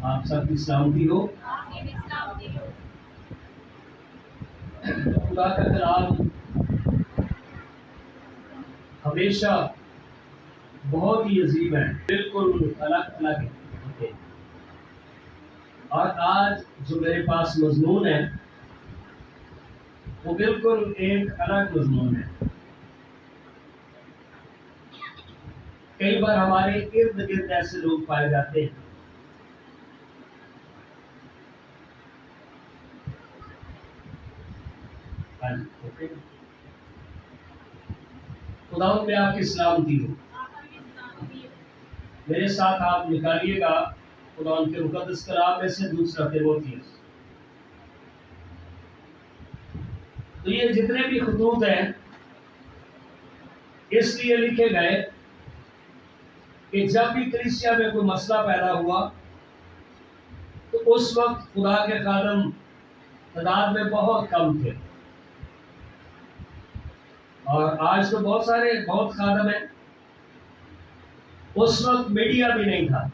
आप सबकी सलामती हो। खुदा का कलाम हमेशा बहुत ही अजीब है, बिल्कुल अलग अलग है। और आज जो मेरे पास मजमून है वो बिल्कुल एक अलग मजमून है। कई बार हमारे इर्द गिर्द ऐसे लोग पाए जाते हैं खुदा में आपकी सलामती हो। मेरे साथ आप निकालिएगा खुदा के मुकद्दस कलाम में से दूसरा तीमुथियुस। तो ये जितने भी खतूत हैं इसलिए लिखे गए कि जब भी कलीसिया में कोई मसला पैदा हुआ तो उस वक्त खुदा के खादम तादाद में बहुत कम थे, और आज तो बहुत खादम है। उस वक्त मीडिया भी नहीं था।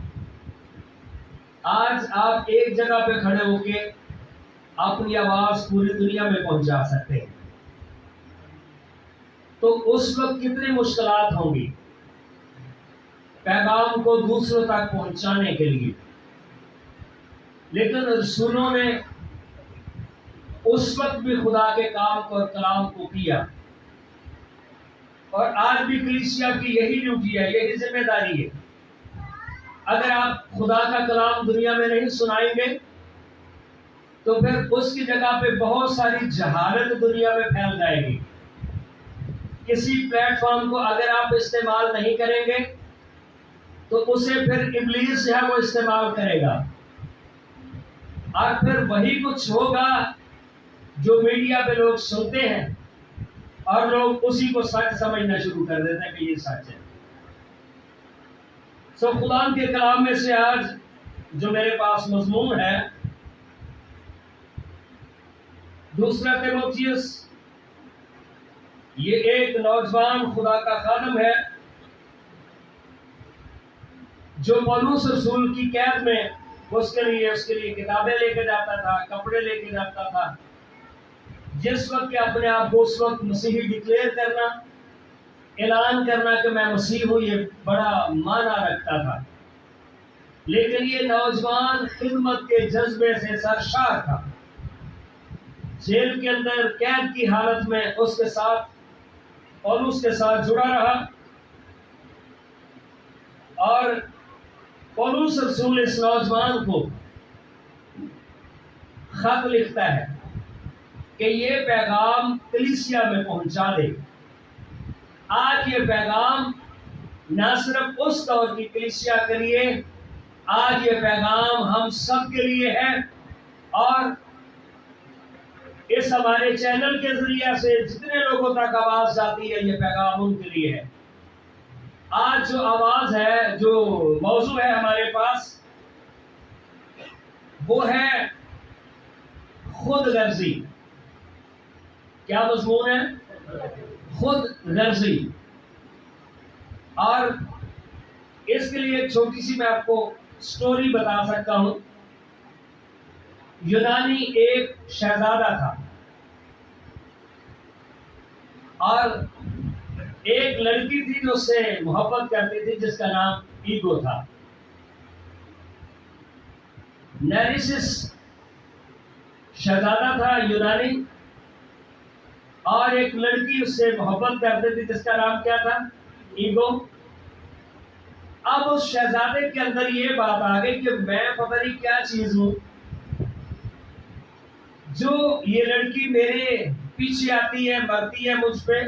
आज आप एक जगह पे खड़े होके अपनी आवाज पूरी दुनिया में पहुंचा सकते हैं। तो उस वक्त कितनी मुश्किलात होंगी पैगाम को दूसरों तक पहुंचाने के लिए, लेकिन रसूलों ने उस वक्त भी खुदा के काम को और कलाम को किया। और आज भी कलीसिया की यही ड्यूटी है, यही जिम्मेदारी है। अगर आप खुदा का कलाम दुनिया में नहीं सुनाएंगे तो फिर उसकी जगह पे बहुत सारी जहालत दुनिया में फैल जाएगी। किसी प्लेटफॉर्म को अगर आप इस्तेमाल नहीं करेंगे तो उसे फिर इब्लीस जो है वो इस्तेमाल करेगा, और फिर वही कुछ होगा जो मीडिया पे लोग सुनते हैं और लोग उसी को सच समझना शुरू कर देते हैं कि ये सच है। सो खुदा के कलाम में से आज जो मेरे पास मजमून है दूसरा तीमुथियुस, ये एक नौजवान खुदा का खादम है जो पौलुस रसूल की कैद में उसके लिए किताबें लेके जाता था, कपड़े लेके जाता था। जिस वक्त अपने आप को उस वक्त मसीही डिक्लेयर करना, ऐलान करना कि मैं मसीह हूं, ये बड़ा माना रखता था। लेकिन ये नौजवान खिदमत के जज्बे से सरशार था। जेल के अंदर कैद की हालत में उसके साथ पौलुस के साथ जुड़ा रहा, और पौलुस रसूल इस नौजवान को खत लिखता है कि ये पैगाम कलीसिया में पहुंचा दे। आज ये पैगाम न सिर्फ उस दौर की कलीसिया के लिए, आज ये पैगाम हम सब के लिए है। और इस हमारे चैनल के जरिए से जितने लोगों तक आवाज जाती है ये पैगाम उनके लिए है। आज जो आवाज है, जो मौजू है हमारे पास, वो है खुद गर्जी। क्या मजमून है? खुद गर्जी। और इसके लिए एक छोटी सी मैं आपको स्टोरी बता सकता हूं। यूनानी एक शहजादा था और एक लड़की थी जो उससे मोहब्बत करती थी, जिसका नाम ईगो था। नेरिसिस शहजादा था यूनानी, और एक लड़की उससे मोहब्बत करती थी जिसका नाम क्या था? ईगो। अब उस शहजादे के अंदर ये बात आ गई कि मैं पता नहीं क्या चीज हूं जो ये लड़की मेरे पीछे आती है, मरती है मुझ पे।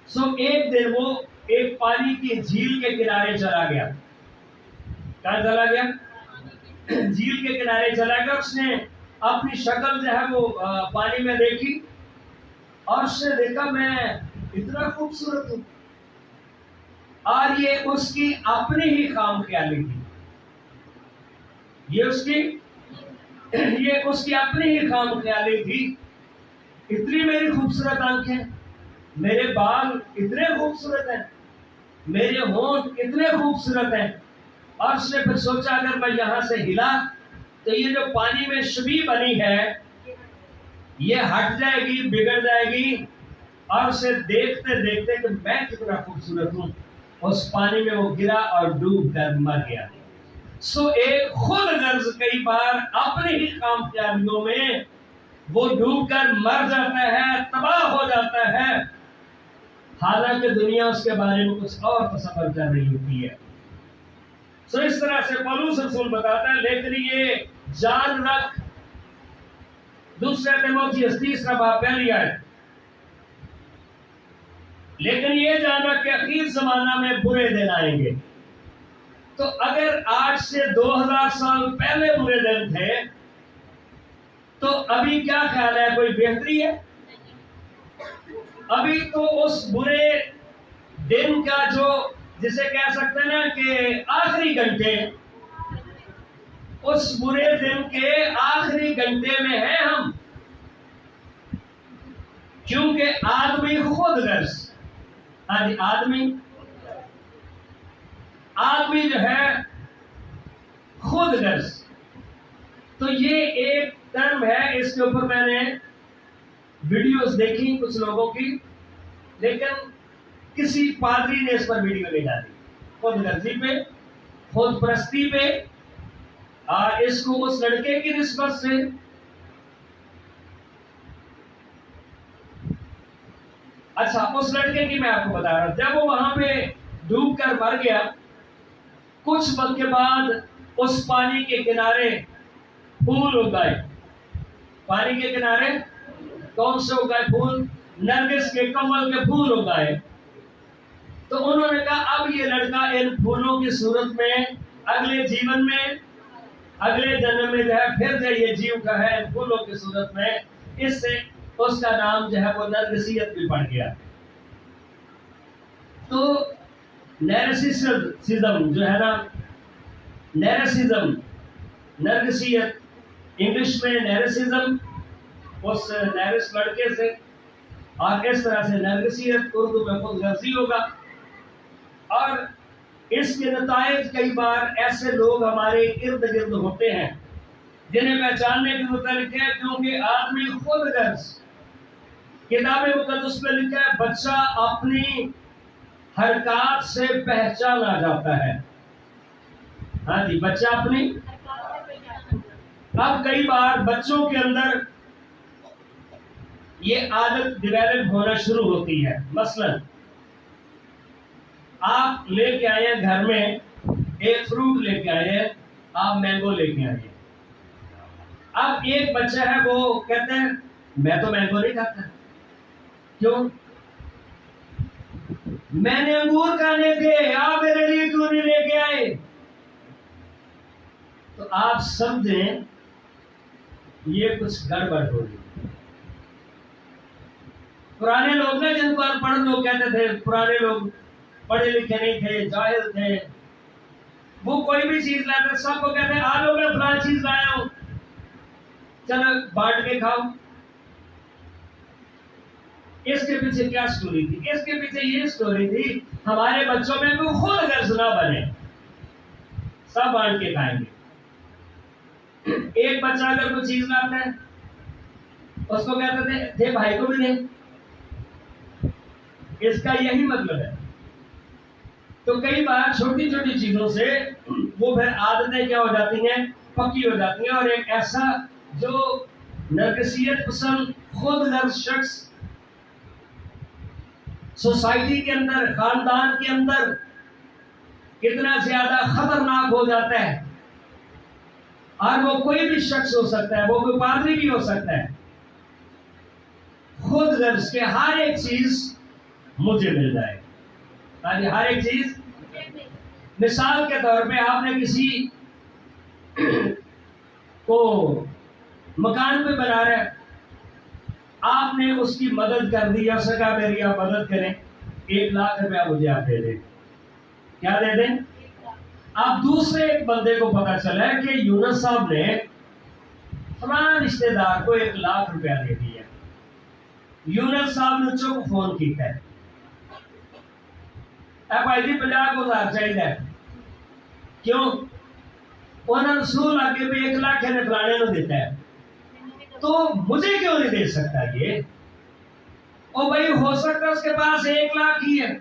सो एक दिन वो एक पानी की झील के किनारे चला गया। कहां चला गया? झील के किनारे चला गया। उसने अपनी शक्ल जो है वो पानी में देखी, और उसने देखा मैं इतना खूबसूरत हूं। और ये उसकी अपनी ही खामख्याली थी। ये उसकी अपनी ही खामख्याली थी। इतनी मेरी खूबसूरत आंखें, मेरे बाल इतने खूबसूरत हैं, मेरे होंठ इतने खूबसूरत हैं, और उसने फिर सोचा अगर मैं यहां से हिला तो ये जो पानी में शबी बनी है ये हट जाएगी, बिगड़ जाएगी। और उसे देखते देखते कि मैं कितना खूबसूरत हूं, उस पानी में वो गिरा और डूब कर मर गया। सो एक खुद गर्ज कई बार अपनी ही कामयाबियों में वो डूब कर मर जाता है, तबाह हो जाता है, हालांकि दुनिया उसके बारे में कुछ और तसव्वुर कर रही होती है। सो इस तरह से पौलुस रसूल बताता है, लेकिन ये जान रख, दूसरा तीमुथियुस 3 बाब पहली आयत, लेकिन ये जान रख के अखीर जमाना में बुरे दिन आएंगे। तो अगर आज से 2000 साल पहले बुरे दिन थे तो अभी क्या ख्याल है, कोई बेहतरी है? अभी तो उस बुरे दिन का जो जिसे कह सकते हैं ना कि आखिरी घंटे, उस बुरे दिन के आखिरी घंटे में है हम, क्योंकि आदमी खुद गर्ज, हाँ जी, आदमी जो है खुद गर्ज। तो ये एक टर्म है, इसके ऊपर मैंने वीडियोस देखी कुछ लोगों की, लेकिन किसी पादरी ने इस पर वीडियो नहीं डाली, खुद गर्जी पे, खुद परस्ती पे, और इसको उस लड़के की निस्बत से अच्छा, उस लड़के की मैं आपको बता रहा हूं, जब वो वहां पे डूब कर मर गया, कुछ वक्त के बाद उस पानी के किनारे फूल उगाए। पानी के किनारे कौन से उगाए फूल? नरगिस के, कमल के फूल उगाए। तो उन्होंने कहा अब ये लड़का इन फूलों की सूरत में अगले जीवन में, अगले जन्म में जो है फिर जो ये जीव का है इन फूलों की सूरत में, इससे उसका नाम जो है वो नरगिसियत भी पड़ गया। तो नैरसिज्म जो है ना, नैरसिज्म, नरगिसियत, इंग्लिश में नैरसिज्म, उस नैरिस लड़के से, और इस तरह से नरगिसियत उर्दू में खुदगर्जी होगा। और इसके नतायज कई बार ऐसे लोग हमारे इर्द गिर्द होते हैं जिन्हें पहचानने के मुताबिक है, क्योंकि आदमी खुद गर्ज, किताब मुकद्दस में लिखा है, बच्चा अपनी हरकत से पहचाना जाता है। हाँ जी, बच्चा अपनी, अब कई बार बच्चों के अंदर ये आदत डेवलप होना शुरू होती है। मसलन आप लेके आए हैं घर में एक फ्रूट लेके आए हैं, आप मैंगो लेके आए हैं। अब एक बच्चा है वो कहते हैं मैं तो मैंगो नहीं खाता। क्यों? मैंने अंगूर खाने थे, आप मेरे लिए क्यों नहीं लेके आए? तो आप समझें ये कुछ गड़बड़ हो रही। पुराने लोग ना, जिनको अनपढ़ लोग कहते थे, पुराने लोग पढ़े लिखे नहीं थे, जाहिल थे, वो कोई भी चीज लाते सबको कहते हैं आ लो मैं फलां चीज लाया हूं, चलो बांट के खाओ। इसके पीछे क्या स्टोरी थी? इसके पीछे ये स्टोरी थी, हमारे बच्चों में भी खुद गर्ज ना बने, सब बांट के खाएंगे। एक बच्चा अगर कोई चीज लाता है उसको कहते थे भाई को भी दे, इसका यही मतलब है। तो कई बार छोटी छोटी चीजों से वो फिर आदतें क्या हो जाती हैं, पक्की हो जाती हैं। और एक ऐसा जो नरगिसियत पसंद खुद गर्ज शख्स सोसाइटी के अंदर, खानदान के अंदर कितना ज्यादा खतरनाक हो जाता है। और वो कोई भी शख्स हो सकता है, वो कोई पादरी भी हो सकता है। खुद गर्ज के हर एक चीज मुझे मिल जाए, हर एक चीज। मिसाल के तौर पे आपने किसी को मकान पे बना रहा है, आपने उसकी मदद कर दी, या सका मेरी आप मदद करें, 1 लाख रुपया मुझे आप दे दें। क्या दे दें? आप दूसरे एक बंदे को पता चला है कि यूनुस साहब ने फलां रिश्तेदार को 1 लाख रुपया दे दिया। यूनुस साहब ने चुप फोन किया है, भाई जी 50,000 चाहिए। क्यों? उन्होंने रसूल आगे भी 1 लाख है फलाने को देता है, तो मुझे क्यों नहीं दे सकता ये? और भाई हो सकता है उसके पास 1 लाख ही है।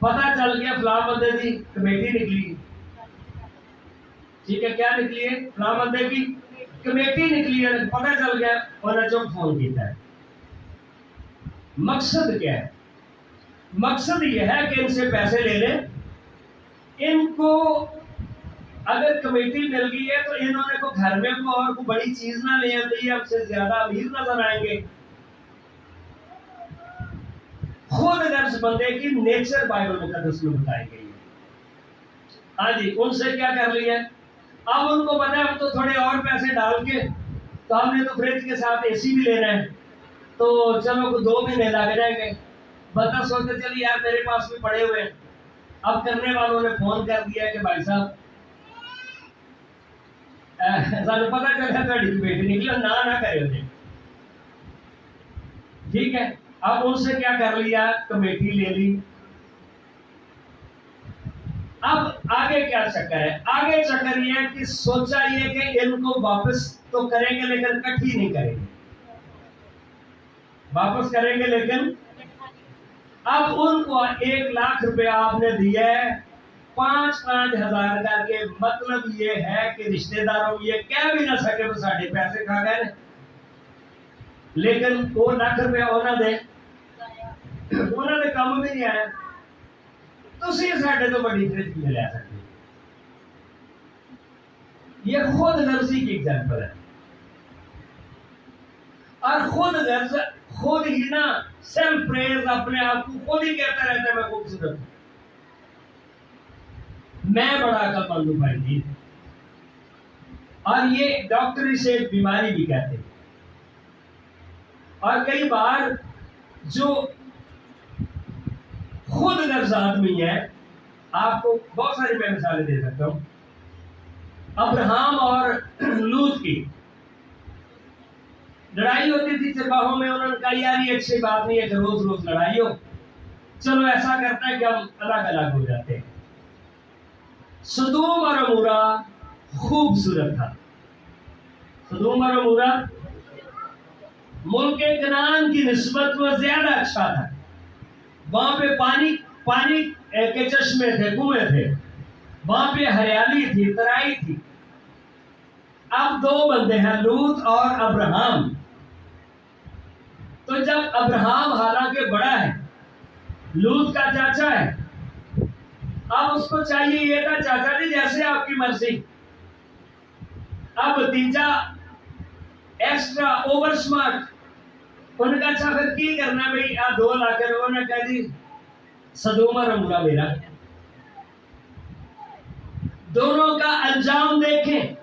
पता चल गया फलां बंदे की कमेटी निकली, ठीक है, क्या निकली है? फलां बंदे की कमेटी निकली है, पता चल गया, उन्होंने जो फोन किया है। मकसद क्या है? मकसद यह है कि इनसे पैसे ले लें, इनको अगर कमेटी मिल गई है तो इन्होंने को घर में को और को बड़ी चीज ना ले आती है, हमसे ज्यादा अमीर नजर आएंगे। खुद नफ्स बंदे की नेचर बाइबल मुकद्दस में बताई गई है। हाँ जी, उनसे क्या कर लिया? अब उनको पता है हम तो थोड़े और पैसे डाल के, तो हमने तो फ्रिज के साथ एसी भी लेना है, तो चलो 2 महीने लग जाएंगे। बंदा सोचते चलिए यार मेरे पास भी पड़े हुए हैं। अब करने वालों ने फोन कर दिया कि भाई साहब सानू पता चला थोड़ी बेटी निकली, ना ना करे उन्हें, ठीक है। अब उनसे क्या कर लिया? कमेटी ले ली। अब आगे क्या चक्कर है? आगे चक्कर ये है कि सोचा ये कि इनको वापस तो करेंगे लेकिन इकट्ठी नहीं करेंगे, वापस करेंगे लेकिन। अब उनको 1 लाख रुपया आपने दिया है, 5-5 हजार करके, मतलब ये है कि रिश्तेदारों ये कह भी ना सके तो साढ़े पैसे खा गए, लेकिन 2 लाख रुपया उन्होंने काम भी नहीं आया। तुसी साढ़े तो बड़ी फ्रिज में ले सकते। ये खुद गर्जी की एग्जाम्पल है, और खुद गर्ज खुद ही ना सेल्फ प्रेज अपने आप को खुद ही कहता रहता है मैं खूबसूरत हूं, मैं बड़ा अकलमंद हूं भाई जी। और ये डॉक्टरी से एक बीमारी भी कहते हैं। और कई बार जो खुद गर्ज आदमी है, आपको बहुत सारी मैं मिसालें दे सकता हूं। अब्राहम और लूत की लड़ाई होती थी चरवाहों में, उन्होंने कहा यार ये अच्छी बात नहीं है कि रोज रोज लड़ाई हो, चलो ऐसा करते हैं कि हम अलग अलग हो जाते हैं। सदोम और अमूरा खूबसूरत था। सदोम और अमूरा मुल्क कनान की निस्बत में ज्यादा अच्छा था। वहां पे पानी पानी के चश्मे थे, कुएं थे, वहां पे हरियाली थी, तराई थी। अब 2 बंदे हैं, लूत और अब्राहम। तो जब अब्राहम हालांकि बड़ा है, लूत का चाचा है, अब उसको चाहिए ये था चाचा जी जैसे आपकी मर्जी। अब भतीजा एक्स्ट्रा ओवर स्मार्ट, उन्होंने कहा अच्छा फिर की करना भाई, आ 2 लाख उन्होंने कहा जी सदोम और अमूरा मेरा। दोनों का अंजाम देखें।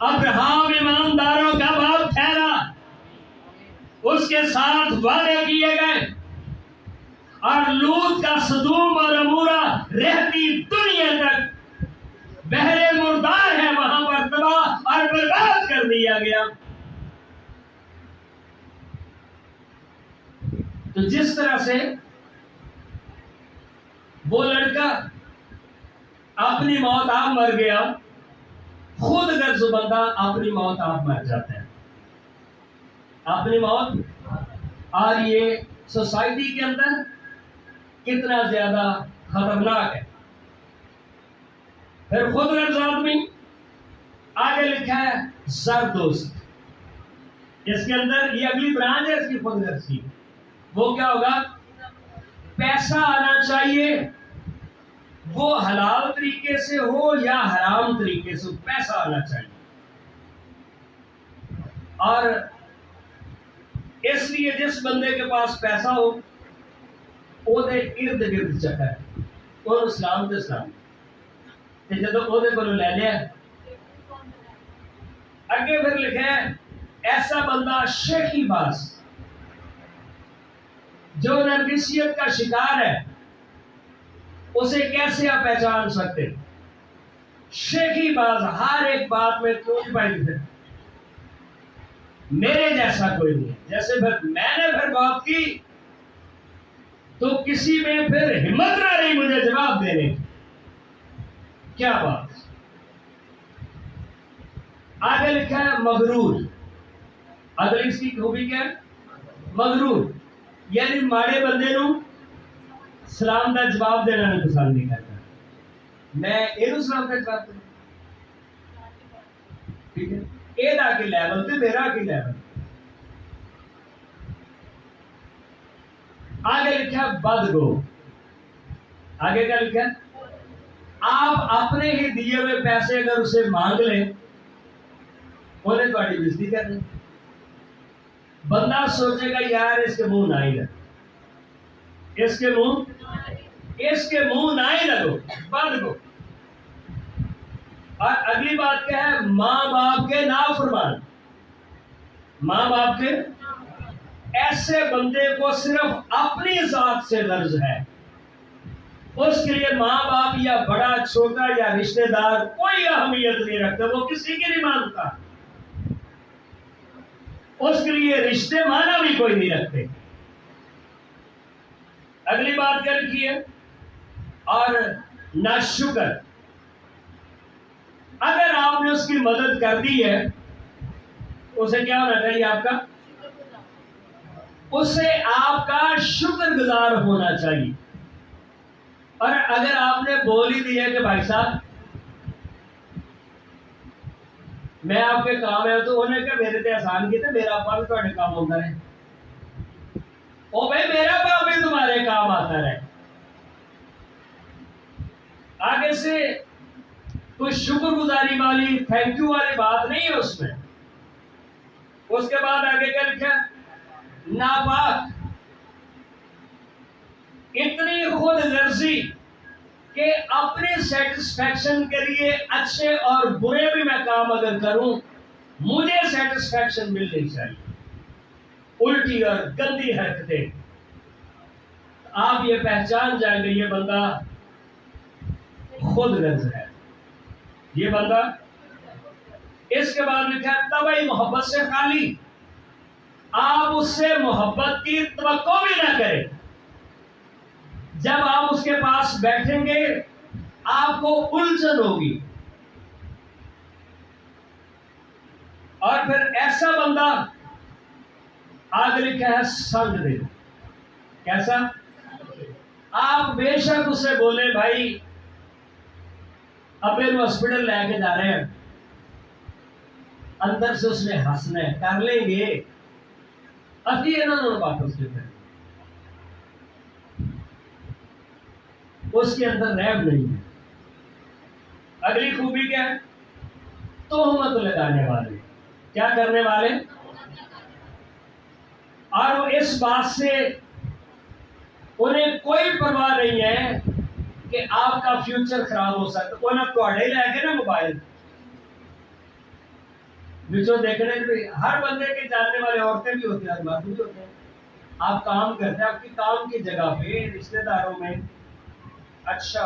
अब्राहम ईमानदारों का बाप ठहरा, उसके साथ वादे किए गए, और लूत का सदोम और अमूरा रहती दुनिया तक बहरे मुर्दार है, वहां पर तबाह और बर्बाद कर दिया गया। तो जिस तरह से वो लड़का अपनी मौत आप मर गया, खुद अगर जो बंदा अपनी मौत आप मर जाते हैं, अपनी मौत। और ये सोसाइटी के अंदर कितना ज्यादा खतरनाक है। फिर खुद गर्ज आदमी, आगे लिखा है जरदोस्त, इसके अंदर ये अगली ब्रांच है इसकी खुद गर्ज की। वो क्या होगा? पैसा आना चाहिए, वो हलाल तरीके से हो या हराम तरीके से, पैसा आना चाहिए। और इसलिए जिस बंदे के पास पैसा हो ओदे इर्द गिर्द चक्कर और इस्लाम के इस्लाम जो ओदे को ले लिया। अगे फिर लिखा है ऐसा बंदा शेखीबाज जो नरगिसियत का शिकार है, उसे कैसे आप पहचान सकते? शेखीबाज हर एक बात में क्यों पाई थे, मेरे जैसा कोई नहीं। जैसे फिर मैंने फिर बात की तो किसी में फिर हिम्मत ना रही मुझे जवाब देने की। क्या बात। आगे लिखा है मगरूर। अगली इसकी खूबी क्या है? मगरूर, यानी माड़े बंदे नू सलाम का जवाब देना नहीं पसंद नहीं करता। मैं एनू सलाम का जवाब दूं, ठीक है, एदा के लेवल ते मेरा के लेवल। आगे लिखा बदगो। आगे क्या लिखा? आप अपने ही दिए हुए पैसे अगर उसे मांग लें, उन्हें थोड़ी बेइज्जती करनी। बंदा सोचेगा यार इसके मुंह ना ही लगो, इसके मुंह ना ही लगो, बदगो। और अगली बात क्या है? माँ बाप के नाफरमान। माँ बाप के, ऐसे बंदे को सिर्फ अपनी जात से गर्ज है, उसके लिए माँ बाप या बड़ा छोटा या रिश्तेदार कोई अहमियत नहीं रखता, वो किसी की नहीं मानता, उसके लिए रिश्ते माना भी कोई नहीं रखते। अगली बात क्या लिखी है? और नाशुक्र। अगर आपने उसकी मदद कर दी है, उसे क्या होना चाहिए? आपका, उसे आपका शुक्रगुजार होना चाहिए। और अगर आपने बोल ही दिया कि भाई साहब मैं आपके काम है, तो उन्हें क्या मेरे ते एहसान किया, मेरा पल थोड़े काम होता रहे, ओ भाई मेरा पाप भी तुम्हारे काम आता रहे। आगे से कोई शुक्रगुजारी वाली, थैंक यू वाली बात नहीं है उसमें। उसके बाद आगे क्या लिखा? नापाक, इतनी खुद गर्जी कि अपने सेटिस्फैक्शन के लिए अच्छे और बुरे भी मैं काम अगर करूं, मुझे सेटिस्फैक्शन मिलनी चाहिए। उल्टी और गंदी हरकतें, आप ये पहचान जाएंगे ये बंदा खुद गर्ज है, ये बंदा। इसके बाद लिखा है तबई मोहब्बत से खाली। आप उससे मोहब्बत की तवक्को भी ना करें। जब आप उसके पास बैठेंगे आपको उलझन होगी। और फिर ऐसा बंदा आगे लिखा है संग दे। कैसा? आप बेशक उसे बोले भाई अपने हॉस्पिटल लेके जा रहे हैं, अंदर से उसने हंसना है, कर लेंगे अति इन्होंने बात उसके फिर उसके अंदर रैब नहीं है। अगली खूबी क्या है? तोहमत लगाने वाले। क्या करने वाले? और वो इस बात से उन्हें कोई परवाह नहीं है कि आपका फ्यूचर खराब हो सकता। उन्हें थोड़े लैके ना मोबाइल जो देखने भी, हर बंदे के जानने वाले औरतें भी होती हैं, मर्द भी होते हैं। आप काम करते हैं आपकी काम की जगह पे, रिश्तेदारों में, अच्छा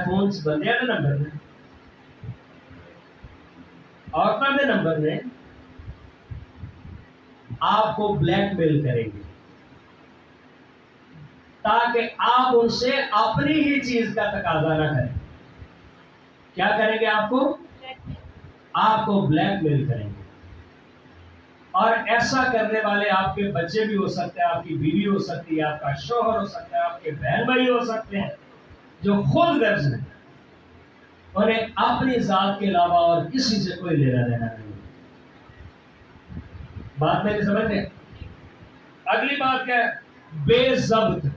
फोन बंदे के नंबर ने, औरतों के नंबर ने आपको ब्लैकमेल करेंगे ताकि आप उनसे अपनी ही चीज का तकाजा ना करें। क्या करेंगे? आपको ब्लैकमेल करेंगे। और ऐसा करने वाले आपके बच्चे भी हो सकते हैं, आपकी बीवी हो सकती है, आपका शौहर हो सकता है, आपके बहन भाई हो सकते हैं, जो खुद गर्ज है, उन्हें अपनी जात के अलावा और किसी से कोई लेना देना नहीं। बात मेरी समझ में? अगली बात क्या है? बेज़ब्त।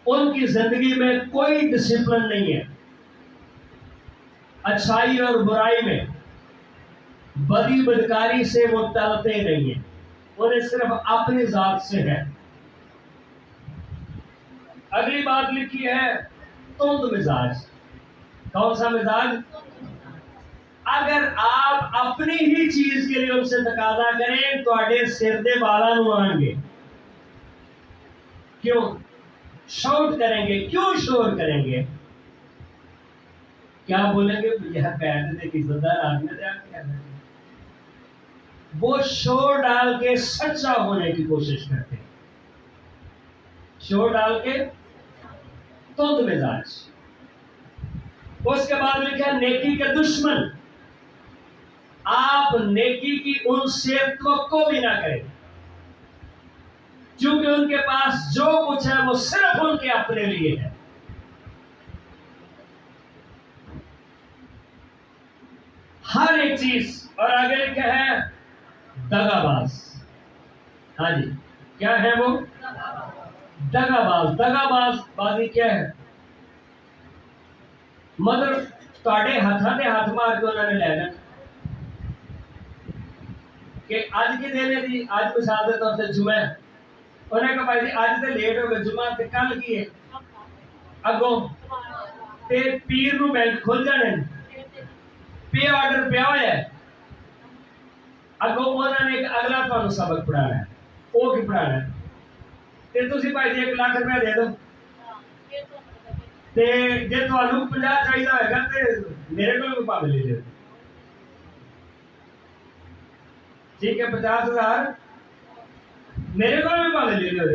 उनकी जिंदगी में कोई डिसिप्लिन नहीं है, अच्छाई और बुराई में, बदी बदकारी से वो टलते नहीं है, उन्हें सिर्फ अपनी जात से है। अगली बात लिखी है तुंद मिजाज। कौन सा मिजाज? अगर आप अपनी ही चीज के लिए उनसे तकाजा करें तो आड़े सिर दे बाला आएंगे। क्यों शोर करेंगे? क्यों शोर करेंगे? क्या बोलेंगे? यह पैर देखिए इज्जतदार आदमी। वो शोर डाल के सच्चा होने की कोशिश करते हैं, शोर डाल के तुंद मिजाज। उसके बाद लिखा नेकी के दुश्मन, आप नेकी की उनसे तवक्को भी ना करें, क्योंकि उनके पास जो कुछ है वो सिर्फ उनके अपने लिए है। हर एक चीज। और आगे लिखा है दगाबाज। हाँ जी, क्या है वो? दगाबाज। दगाबाज बाजी क्या है? मतलब ਤੁਹਾਡੇ ਹੱਥਾਂ ਤੇ ਹੱਥ ਮਾਰ ਕੇ ਉਹਨਾਂ ਨੇ ਲੈ ਜਾਣਾ कि अज की दिन है जी, अज मिसाल के तौर पर जुमा है, उन्हें कहा भाई जी अज तो लेट हो गए जुमा, तो कल की है अगों ते पीर नूं बैंक खुल जाने, पे ऑर्डर पिया हुआ है, अगों उन्होंने एक अगला तुहानू सबक पढ़ाना है। वो की पढ़ाना है? ते तुसीं भाई जी 1 लाख रुपया दे दो, ते जे तुहानू 50 चाहिए होगा ते मेरे को भी भावे ले लो, ठीक है 50,000 मेरे को भी भावे ले लो।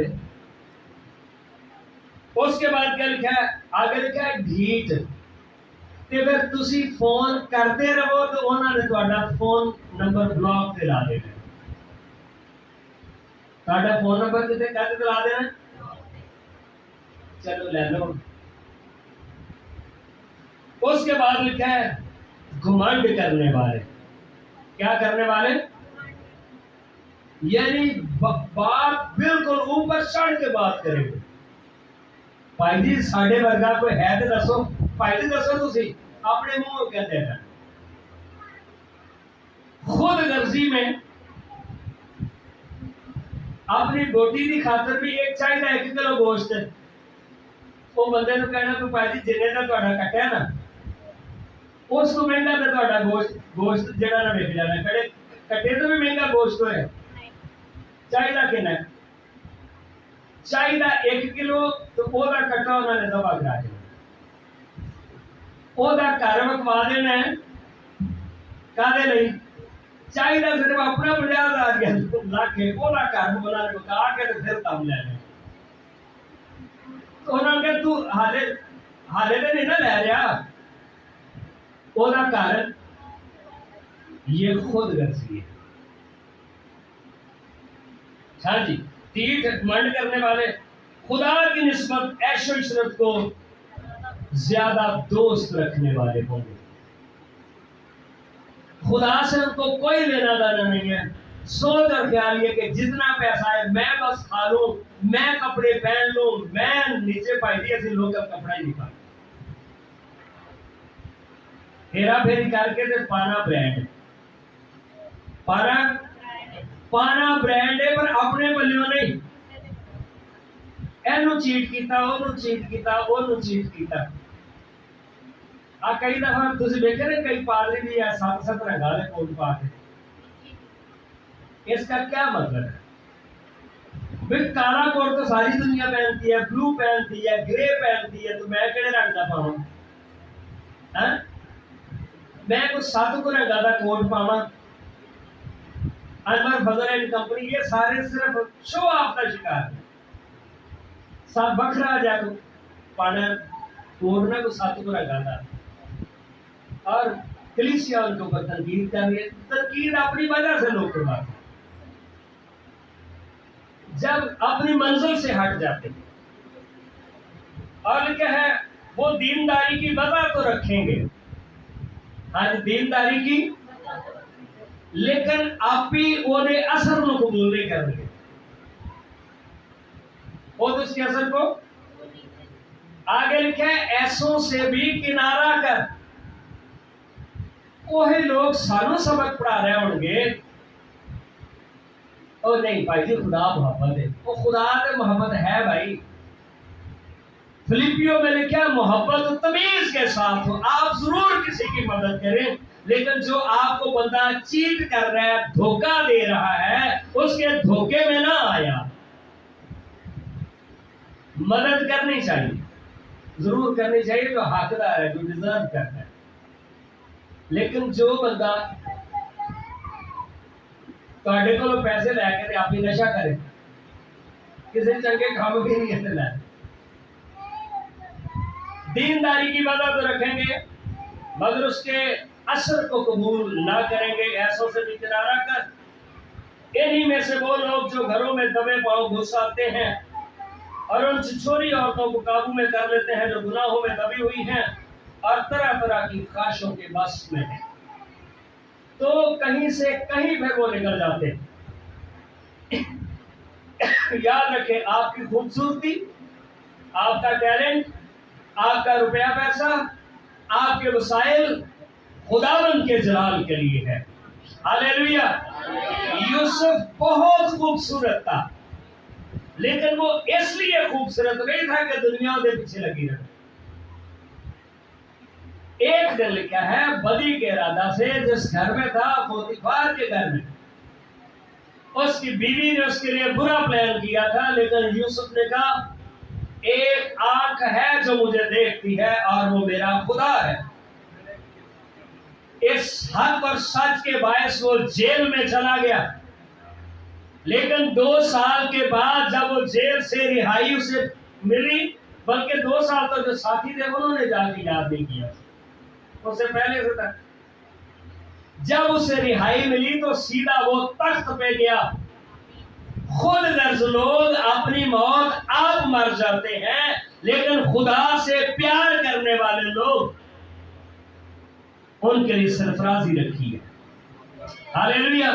उसके बाद क्या लिखा है? आगे लिखा है ढीठ। ते फिर तुसी फोन करते रहो तो उन्होंने तुहाडा फोन नंबर ब्लॉक ते ला देना, तुहाडा फोन नंबर किते कहते ला देना, चलो ले लो। उसके बाद लिखा है घुमंड करने वाले। क्या करने वाले? यानी बात बिल्कुल ऊपर चढ़ के बात करेंगे। भाई जी साढ़े वर्गा कोई है तो दसो, भाई जी दसो तुसी अपने मुंह कहते हैं। खुद गर्जी में अपनी रोटी की खातर भी एक चाहिए 1 किलो गोश्त, वो बंदे ने कहना कि भाई जी जिन्ने का तुहाडा कट्टिया ना उस तो महंगा तो तुहाडा गोश्त जेड़ा ना वेच जाना, कड़े कट्टे तो भी महंगा गोश्त है। चाहिए कितना? चाहिए 1 किलो, तो ओदा कट्टा उन्होंने दबा करा देना, ओदा घर वकवा देना है। कादे लई? चाहिए सिर्फ अपना 50,000 लाख है, ओदा घर उन्होंने वका के तो फिर दम लेना। तो उन्होंने कहा तू हाले हाले तो नहीं ना ले रहा ओदा घर, ये खुद गर्जी है। हाँ जी, तीर्थ घमंड करने वाले खुदा की निस्बत ऐशो इशरत को ज्यादा दोस्त रखने वाले होंगे। खुदा से उनको कोई लेना देना नहीं है। सोच और ख्याल ये कि जितना पैसा है मैं बस खा लूं, मैं कपड़े पहन लूं, मैं नीचे पाई ऐसे लोग अब कपड़ा ही नहीं पाते। हेरा फेरी करके तो पाना ब्रांड, पाना ब्रांड है, पर अपने बल्लियों नहीं। एनू चीट किया, ओनू चीट किया, ओनू चीट किया। आ कई दफा तुसीं देखे ना कई पादरी भी है 7 रंगा दे कोट पा के। इसका क्या मतलब है? भाई काला कोट तो सारी दुनिया पहनती है, ब्लू पहनती है, ग्रे पहनती है, तो मैं किहड़े रंग का पावां? हैं? मैं कुछ 7 को रंगा दा कोट पावां? अनवर फजल एंड कंपनी ये सारे सिर्फ शो ऑफ का शिकार है। सब बखरा जाए तो पाना कोट ना को 7 को रंगा दा, और कलीसिया उनके ऊपर तनकीद कर रही है। तनकीद अपनी वजह से लोग करवाते हैं, जब अपनी मंजिल से हट जाते हैं। और क्या है, वो दीनदारी की वजह तो रखेंगे, हाँ दीनदारी की, लेकिन आप ही ओदे असर को कबूल नहीं करेंगे। और उसके असर को आगे लिखा है ऐसों से भी किनारा कर। वही लोग सानू सबक पढ़ा रहे होंगे, और नहीं भाई जी खुदा मोहब्बत है, वो खुदा से मोहब्बत है भाई। फिलिपियो में लिखा मोहब्बत तमीज के साथ हो। आप जरूर किसी की मदद करें, लेकिन जो आपको बंदा चीट कर रहा है, धोखा दे रहा है, उसके धोखे में ना आया। मदद करनी चाहिए, जरूर करनी चाहिए, जो हकदार है, जो डिजर्व करता है। लेकिन जो बंदा ਤੁਹਾਡੇ ਕੋਲੋਂ ਪੈਸੇ ਲੈ के आप ही नशा करें, किसी चंगे काम भी नहीं है ला। दीनदारी की वजह तो रखेंगे मगर उसके असर को कबूल ना करेंगे। ऐसों से भी किनारा कर। इन्हीं में से वो लोग जो घरों में दबे पांव घुस आते हैं और उन छिछोरी औरतों को काबू में कर लेते हैं जो गुनाहों में दबी हुई हैं और तरह तरह की ख्वाहिशों के बस में है, तो कहीं से कहीं फिर वो निकल जाते हैं। याद रखें, आपकी खूबसूरती, आपका टैलेंट, आपका रुपया पैसा, आपके वसाइल खुदावंद के जलाल के लिए है। हालेलुया। यूसुफ बहुत खूबसूरत था, लेकिन वो इसलिए खूबसूरत नहीं था कि दुनिया के पीछे लगी रहे। एक दिन लिखा है बदी के इरादा से जिस घर में था, पोतीफार के घर में, उसकी बीवी ने उसके लिए बुरा प्लान किया था, लेकिन यूसुफ ने कहा एक आंख है जो मुझे देखती है और वो मेरा खुदा है। इस हक और सच के बायस वो जेल में चला गया, लेकिन 2 साल के बाद जब वो जेल से रिहाई उसे मिली, बल्कि 2 साल तक जो साथी थे उन्होंने जाके याद नहीं किया, उससे पहले से तक जब उसे रिहाई मिली तो सीधा वो तख्त पे गया। खुद गर्ज लोग अपनी मौत आप मर जाते हैं, लेकिन खुदा से प्यार करने वाले लोग उनके लिए सरफराजी रखी है। हालेलुया।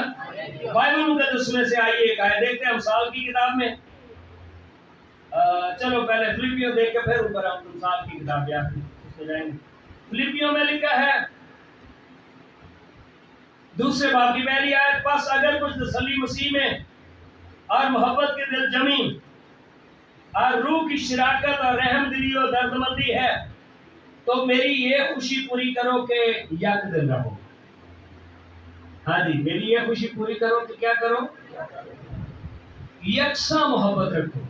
बाइबल मुकद्दस में से आइए एक आयत देखते हैं अमसाल की किताब में। चलो पहले फिलिपियों देख के फिर ऊपर हम अमसाल की किताब जाएंगे। फिलिपियों में लिखा है दूसरे बाब की पहली आयत, बस अगर कुछ तसल्ली मसीह में और मोहब्बत के दिल जमी और रूह की शराकत और रहम दिली और दर्दमंदी है, तो मेरी ये खुशी पूरी करो कि यक दिल रहो। हाँ जी, मेरी ये खुशी पूरी करो कि क्या करो, यकसा मोहब्बत रखो,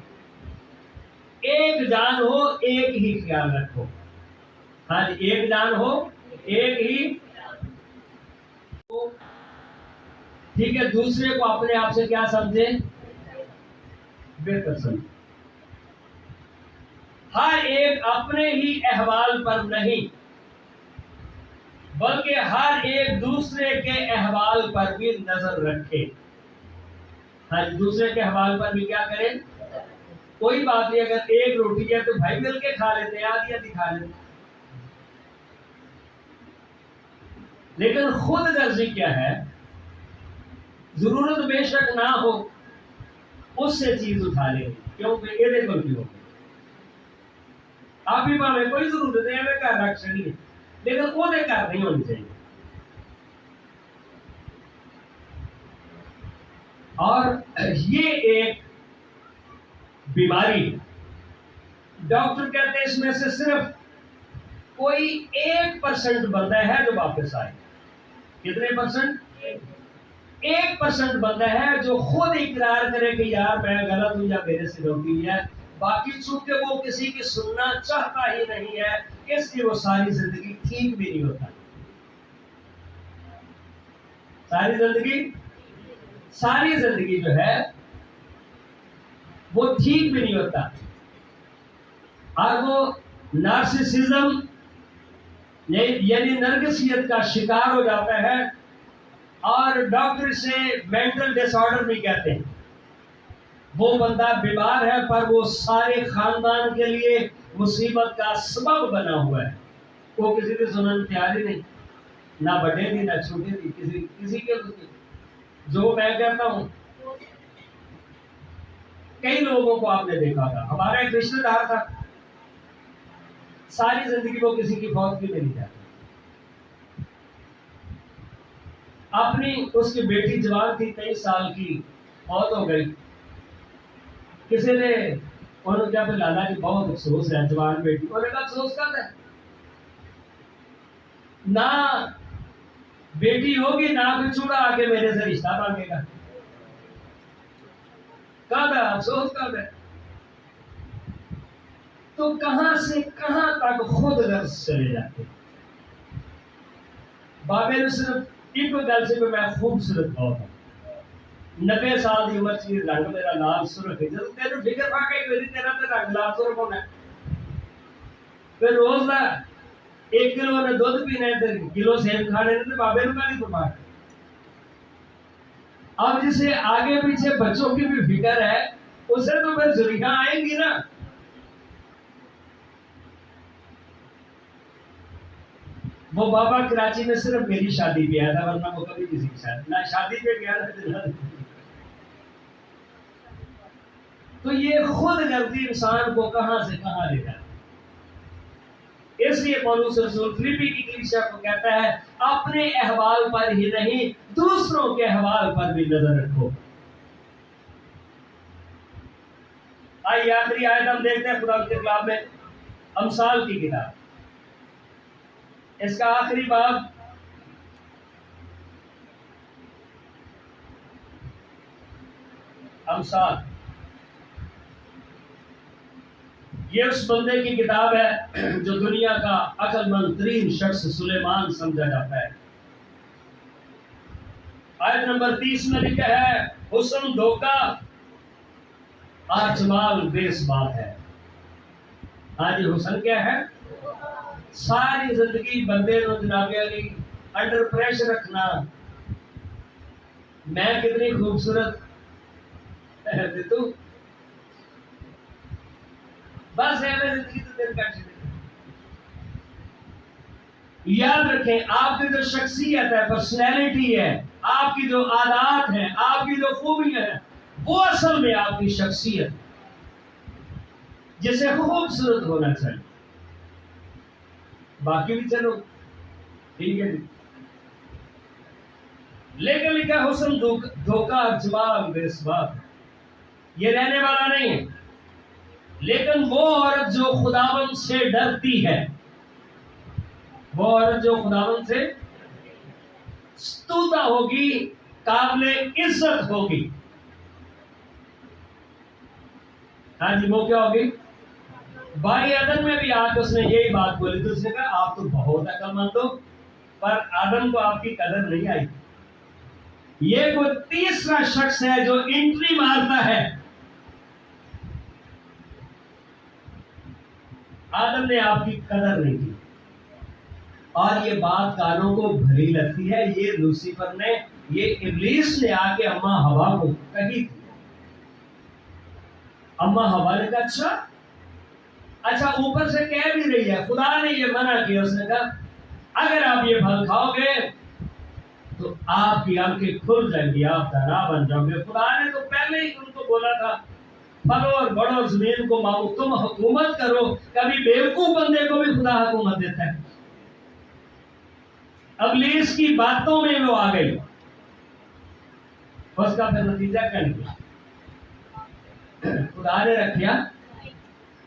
एक जान हो, एक ही ख्याल रखो। हाँ जी, एक जान हो, एक ही, ठीक है। दूसरे को अपने आप से क्या समझे, बेहतर समझे। हर एक अपने ही अहवाल पर नहीं, बल्कि हर एक दूसरे के अहवाल पर भी नजर रखे। हर दूसरे के अहवाल पर भी क्या करें, कोई बात नहीं, अगर एक रोटी है तो भाई मिलके खा लेते हैं, आधी आधी खा लेते। लेकिन खुद गर्जी क्या है, जरूरत बेशक ना हो उससे चीज उठा ले, क्योंकि ये देखो क्यों आप ही भावे कोई जरूरत है मैं घर रख सकती, लेकिन वो घर नहीं होनी चाहिए। और ये एक बीमारी, डॉक्टर कहते हैं इसमें से सिर्फ कोई 1% बंदा है जो वापस आए। कितने परसेंट? 1% बंदा है जो खुद इकरार करे कि यार मैं गलत हूं या मेरे से गलती है। बाकी चूंकि वो किसी की सुनना चाहता ही नहीं है, इसलिए वो सारी जिंदगी ठीक भी नहीं होता। सारी जिंदगी जो है वो ठीक भी नहीं होता, और वो नार्सिसिज्म यानी नरगिसियत का शिकार हो जाता है, और डॉक्टर से मेंटल डिसऑर्डर भी कहते हैं। वो बंदा बीमार है पर वो सारे खानदान के लिए मुसीबत का सबब बना हुआ है। वो किसी की सुनने तैयार ही नहीं, ना बड़े थी ना छोटे थी, किसी के जो मैं कहता हूँ। कई लोगों को आपने देखा था, हमारा एक रिश्तेदार था, सारी जिंदगी वो किसी की फौत भी नहीं जाती। अपनी उसकी बेटी जवान थी, 23 साल की, मौत हो गई। किसी ने उन्होंने क्या फिर लाला जी बहुत अफसोस है, जवान बेटी। उन्होंने कहा अफसोस कर है ना, बेटी होगी ना फिर चूड़ा आके मेरे से रिश्ता मांगेगा। कहा था अफसोस कर है। तो कहां से कहां तक खुद गर्ज चले जाते। बाबे ने सिर्फ एक गल से मैं खूबसूरत बहुत हूं, 90 साल की उम्र च रंग मेरा लाल सुरख है। जब तेन फिक्र पा के मेरी तेरा तो रंग लाल सुरख होना है। फिर रोज का 1 किलो ने दूध पीना है, 1 किलो सेब खाने ने, बाबे का नहीं पता। अब जिसे आगे पीछे बच्चों की भी फिक्र है, उसे तो फिर जुल्फियां आएंगी ना। वो बाबा कराची में सिर्फ मेरी शादी पे आया था, वरना वो कभी किसी की शादी ना शादी पे गया ना। तो ये खुद गर्दी इंसान को कहां से कहां ले जाए। इसलिए पौलुस रसूल फिलिप्पी की कलीसिया को कहता है, अपने अहवाल पर ही नहीं, दूसरों के अहवाल पर भी नजर रखो। आइए आखिरी आयत हम देखते हैं खुदा के कलाम में, अमसाल की किताब, इसका आखिरी बाब, अमसाल। ये उस बंदे की किताब है जो दुनिया का अक्लमंद तरीन शख्स सुलेमान समझा जाता है। आयत नंबर 30 में लिखा है, हुस्न धोखा और जमाल बेसबात है। हाँ जी, हुस्न क्या है? सारी जिंदगी बंदे को जनाबे अली अंडर प्रेशर रखना, मैं कितनी खूबसूरत तू, बस जिंदगी तो दिन काट। याद रखें, आपकी जो शख्सियत है, पर्सनैलिटी है, आपकी जो आदत है, आपकी जो खूबियां है, वो असल में आपकी शख्सियत, जिसे खूबसूरत होना चाहिए। बाकी भी चलो ठीक है, लेकिन लिखा हुस्न धोखा जवाब बेसबात, ये रहने वाला नहीं है। लेकिन वो औरत जो खुदावंद से डरती है, वो औरत जो खुदावंद से स्तुता होगी, काबिले इज्जत होगी। हाँ जी, वो क्या होगी? भाई आदम में भी आके उसने यही बात बोली, तो उसने कहा आप तो बहुत अक्लमंद हो, पर आदम को आपकी कदर नहीं आई। ये कोई तीसरा शख्स है जो एंट्री मारता है। आदम ने आपकी कदर नहीं की, और ये बात कानों को भली लगती है। ये लूसीफर ने, ये इब्लीस ने आके अम्मा हवा को कही थी। अम्मा हवा ने कहा अच्छा ऊपर से कह भी रही है, खुदा ने ये मना किया। उसने कहा अगर आप ये फल खाओगे तो आपकी आंखें खुल जाएंगी, आप धना बन जाओगे। खुदा ने तो पहले ही उनको बोला था, फलो और बढ़ो, जमीन को मांगो, तुम हुकूमत करो। कभी बेवकूफ बंदे को भी खुदा हुकूमत देता है। इब्लीस की बातों में वो आ गई, उसका फिर नतीजा क्या निकला? खुदा ने रखा,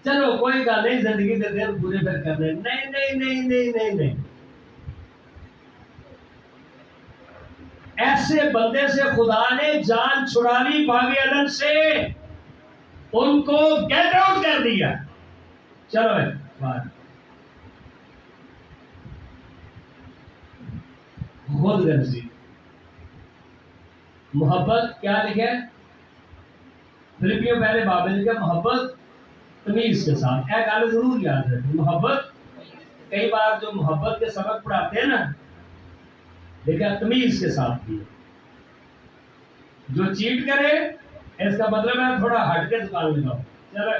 चलो कोई गल नहीं, जिंदगी के दिन पूरे फिर करने। नहीं नहीं नहीं नहीं नहीं नहीं, ऐसे बंदे से खुदा ने जान छुड़ा ली बागे अदन से, उनको गेट आउट कर दिया। चलो बात खुद गर्जी। मोहब्बत क्या लिखे? फिलिपियों पहले बाबे लिखा मोहब्बत तमीज के साथ। एक गल जरूर याद रखें, मोहब्बत, कई बार जो मोहब्बत के सबक पढ़ाते हैं ना, देखा तमीज के साथ भी। जो चीट करे इसका मतलब है थोड़ा हट के दुकान लगाओ। चलो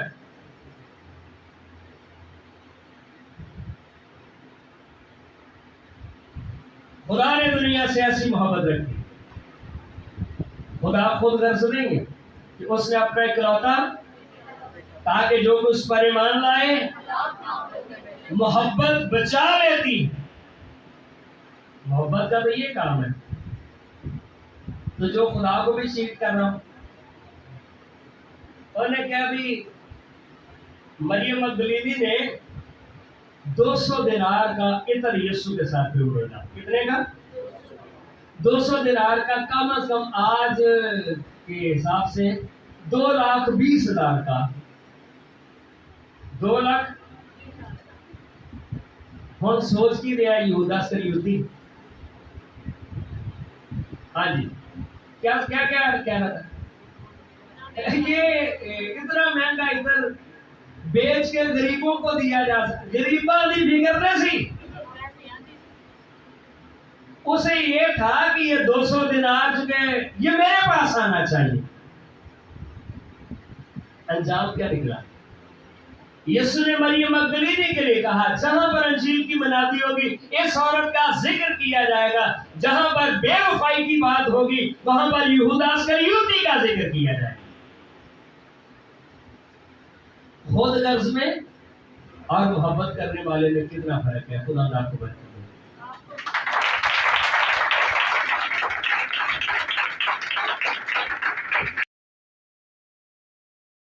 खुदा ने दुनिया से ऐसी मोहब्बत रखी, खुदा खुद गर्ज देंगे कि उसने अपना इकलौता, ताकि जो उस पर ईमान लाए, मोहब्बत बचा लेती। मोहब्बत का तो ये काम है। तो जो खुदा को भी चीट कर रहा हूं, उन्हें क्या भी, मरियम मगदलीनी ने 200 दिनार का इतर यीशु के साथ भी उड़ेला। कितने का? 200 दिनार का, कम से कम आज के हिसाब से 2,20,000 का। 2 लाख हम सोच की रहा यहूदा इस्करियोती। हाँ जी, क्या क्या क्या कह रहा था? ये इतना महंगा इधर बेच के गरीबों को दिया जा सकता, गरीबा नहीं बिगड़ने सी। उसे ये था कि ये 200 दिनार चुके, ये मेरे पास आना चाहिए। अंजाम क्या निकला? यीशु ने मरियम मगदलीनी के लिए कहा, जहां पर अंजील की मनादी होगी इस औरत का जिक्र किया जाएगा, जहां पर बेवफाई की बात होगी वहां पर यहूदा इस्करियोती का जिक्र किया जाएगा। खुद गर्ज में और मोहब्बत करने वाले में कितना फर्क है। खुदा आपको बताए।